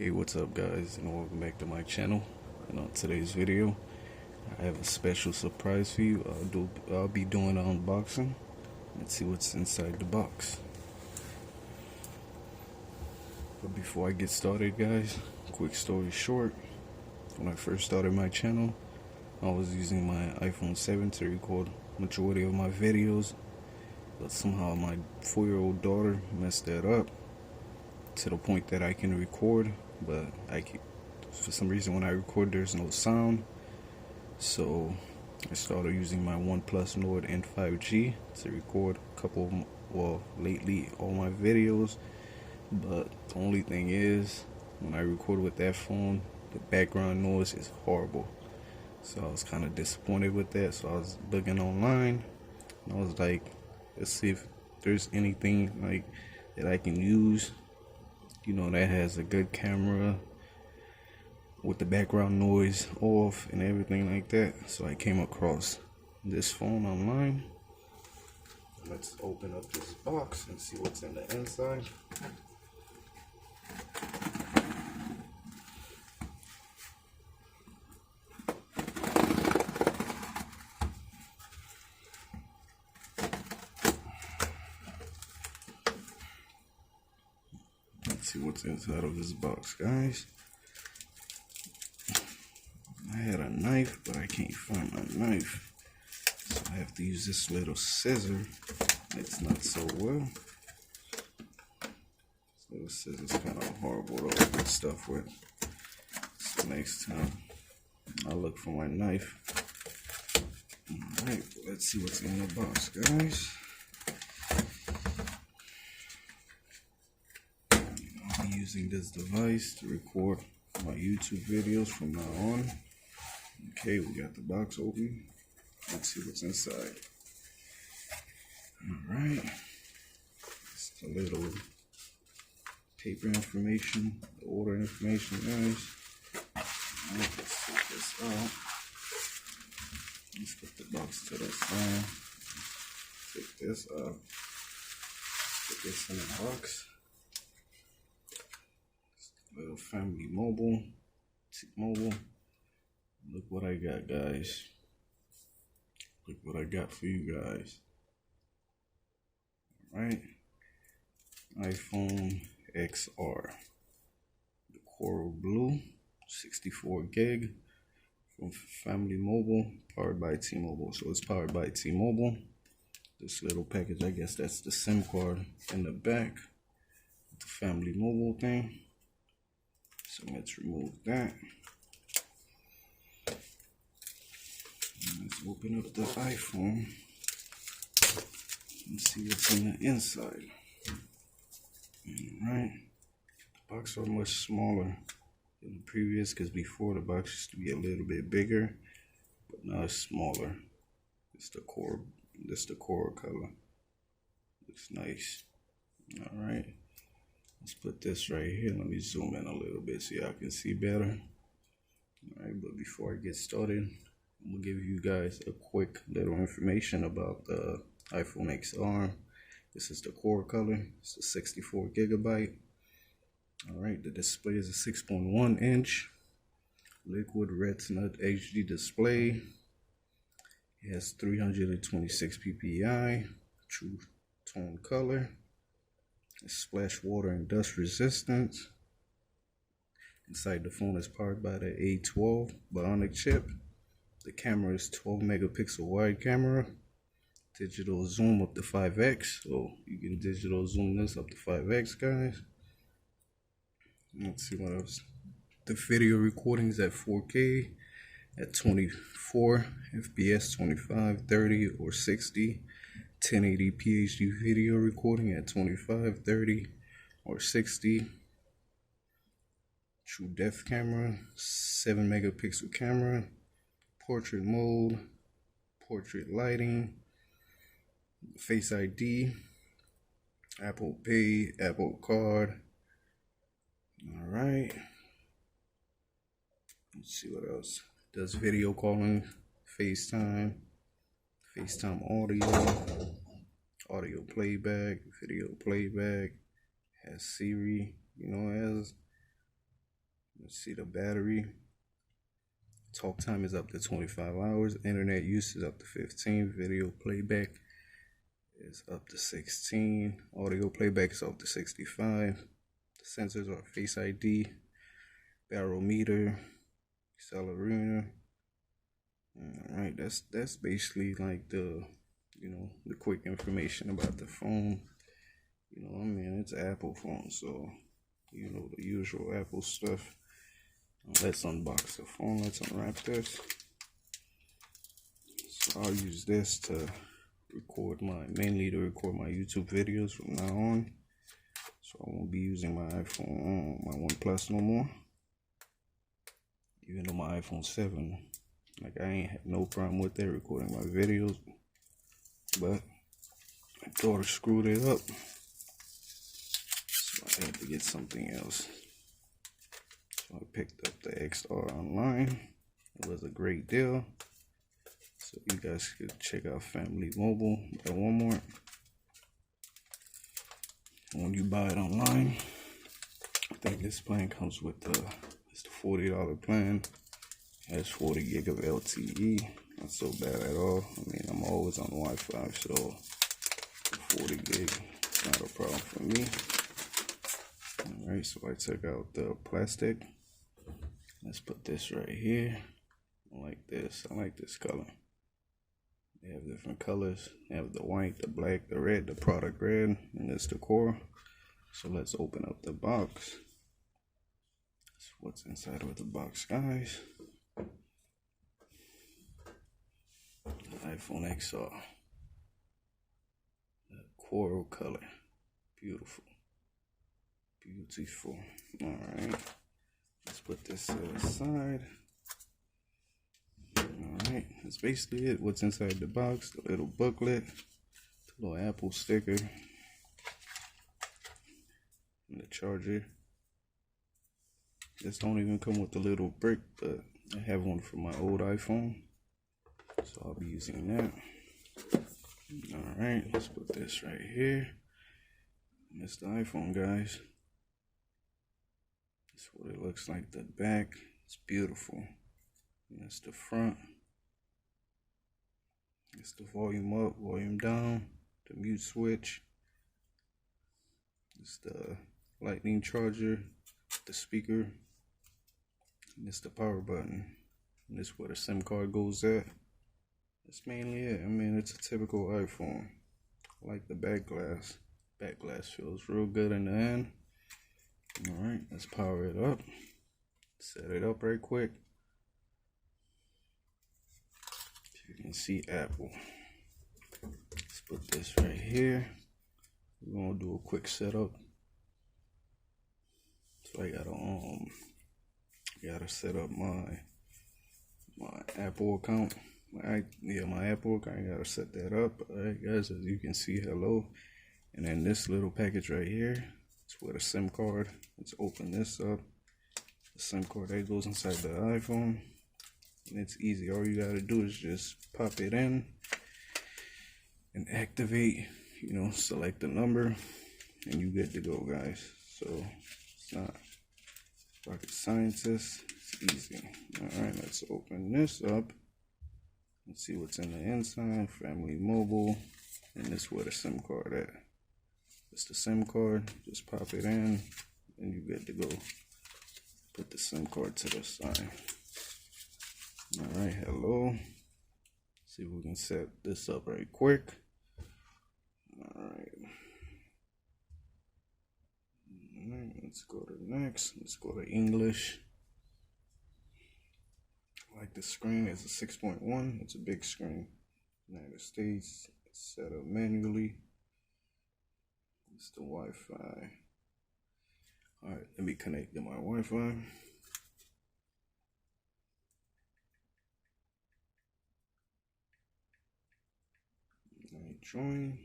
Hey, what's up guys, and welcome back to my channel. And on today's video I have a special surprise for you. I'll be doing an unboxing. Let's see what's inside the box. But before I get started guys, quick story short, when I first started my channel I was using my iPhone 7 to record majority of my videos, but somehow my 4-year-old daughter messed that up to the point that I can record, but for some reason when I record there's no sound. So I started using my OnePlus Nord N5G to record lately all my videos. But the only thing is, when I record with that phone, the background noise is horrible. So I was kind of disappointed with that. So I was looking online and I was like, let's see if there's anything like that I can use, that has a good camera with the background noise off and everything like that. So I came across this phone online. Let's open up this box and see what's in the inside. Let's see what's inside of this box, guys. I had a knife, but I can't find my knife, so I have to use this little scissor. It's not so well. This little scissors kind of horrible to open stuff with. So next time I'll look for my knife. Alright, let's see what's in the box, guys. I'll be using this device to record my YouTube videos from now on. Okay, we got the box open. Let's see what's inside. Alright. Just a little paper information, the order information, guys. Alright, let's take this out. Let's put the box to the side. Take this out. Put this in the box. Little family mobile. T-Mobile. Look what I got, guys. Look what I got for you guys. Alright. iPhone XR. The coral blue. 64 gig. From Family Mobile. Powered by T-Mobile. So it's powered by T-Mobile. This little package, I guess that's the SIM card in the back. The Family Mobile thing. So let's remove that. Let's open up the iPhone and see what's in the inside. Alright. The box are much smaller than the previous, because before the box used to be a little bit bigger, but now it's smaller. It's the coral color. Looks nice. Alright. Let's put this right here. Let me zoom in a little bit so y'all can see better. Alright, but before I get started, I'm going to give you guys a quick little information about the iPhone XR. This is the core color. It's a 64 gigabyte. Alright, the display is a 6.1 inch liquid retina HD display. It has 326 ppi, true tone color. It's splash water and dust resistant. Inside the phone is powered by the A12 Bionic chip. The camera is 12 megapixel wide camera. Digital zoom up to 5x. So you can digital zoom this up to 5x, guys. Let's see what else. The video recording is at 4K at 24 FPS, 25, 30, or 60. 1080p HD video recording at 25, 30, or 60. True depth camera, 7 megapixel camera, portrait mode, portrait lighting, Face ID, Apple Pay, Apple Card. Alright. Let's see what else. Does video calling, FaceTime audio playback, video playback, has Siri, it has Let's see the battery. Talk time is up to 25 hours. Internet use is up to 15. Video playback is up to 16. Audio playback is up to 65. The sensors are Face ID, barometer, accelerometer. Alright, that's basically like the the quick information about the phone. I mean, it's an Apple phone, so the usual Apple stuff. Let's unbox the phone. Let's unwrap this. So I'll use this to mainly to record my YouTube videos from now on. So I won't be using my iPhone, my OnePlus no more. Even though my iPhone 7, like, I ain't had no problem with that recording my videos, but my daughter screwed it up, so I had to get something else. So I picked up the XR online. It was a great deal. So you guys could check out Family Mobile at Walmart. When you buy it online, I think this plan comes with it's the $40 plan. It has 40 gig of LTE. Not so bad at all. I mean, I'm always on Wi-Fi, so 40 gig is not a problem for me. Alright, so I took out the plastic. Let's put this right here. I like this. I like this color. They have different colors. They have the white, the black, the red, the product red, and this the core. So let's open up the box. That's what's inside of the box, guys. The iPhone XR. The coral color. Beautiful. Beautiful. Alright. Let's put this aside. Alright, that's basically it. What's inside the box, the little booklet, the little Apple sticker, and the charger. This don't even come with the little brick, but I have one for my old iPhone, so I'll be using that. Alright, let's put this right here. And it's the iPhone, guys. That's what it looks like. The back, it's beautiful. And that's the front. It's the volume up, volume down, the mute switch. It's the lightning charger, the speaker, and it's the power button. And this is where the SIM card goes at. That's mainly it. I mean, it's a typical iPhone. I like the back glass. Back glass feels real good in the end. Alright, let's power it up. Set it up right quick. You can see Apple. Let's put this right here. We're gonna do a quick setup. So I gotta set up my Apple account. My Apple account. I gotta set that up. Alright, guys, as you can see, hello. And then this little package right here, it's with a SIM card. Let's open this up. The SIM card that goes inside the iPhone. And it's easy. All you gotta do is just pop it in and activate, select the number, and you good to go, guys. So it's not rocket scientist, it's easy. Alright, let's open this up. Let's see what's in the inside. Family Mobile, and this is where the SIM card at. It's the SIM card, just pop it in, and you good to go. Put the SIM card to the side. Alright, hello. See if we can set this up right quick. Alright, let's go to next. Let's go to English. Like the screen is a 6.1. It's a big screen. United States. It's set up manually. It's the Wi-Fi. Alright, let me connect to my Wi-Fi. Join.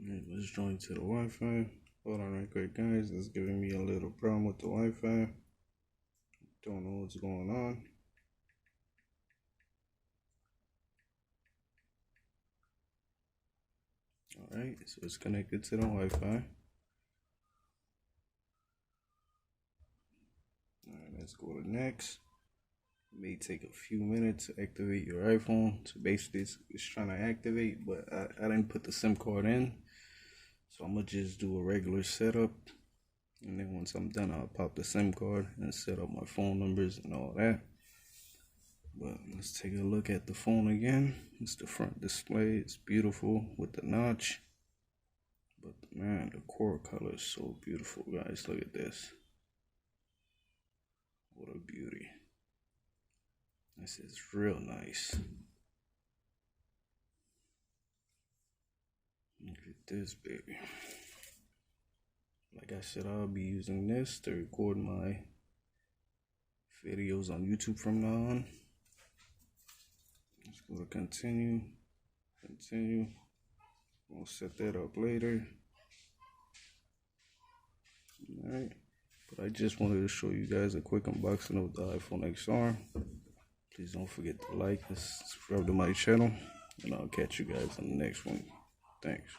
Alright, let's join to the Wi-Fi. Hold on right quick, guys. It's giving me a little problem with the Wi-Fi. Don't know what's going on. Alright, so it's connected to the Wi-Fi. Alright, let's go to next. It may take a few minutes to activate your iPhone. So basically it's trying to activate, but I didn't put the SIM card in. So I'm gonna just do a regular setup. And then once I'm done, I'll pop the SIM card and set up my phone numbers and all that. But let's take a look at the phone again. It's the front display. It's beautiful with the notch. But man, the core color is so beautiful, guys. Look at this. What a beauty. This is real nice. Look at this, baby. Like I said, I'll be using this to record my videos on YouTube from now on. Let's go to continue. We'll set that up later. Alright. But I just wanted to show you guys a quick unboxing of the iPhone XR. Please don't forget to like and subscribe to my channel. And I'll catch you guys on the next one. Thanks.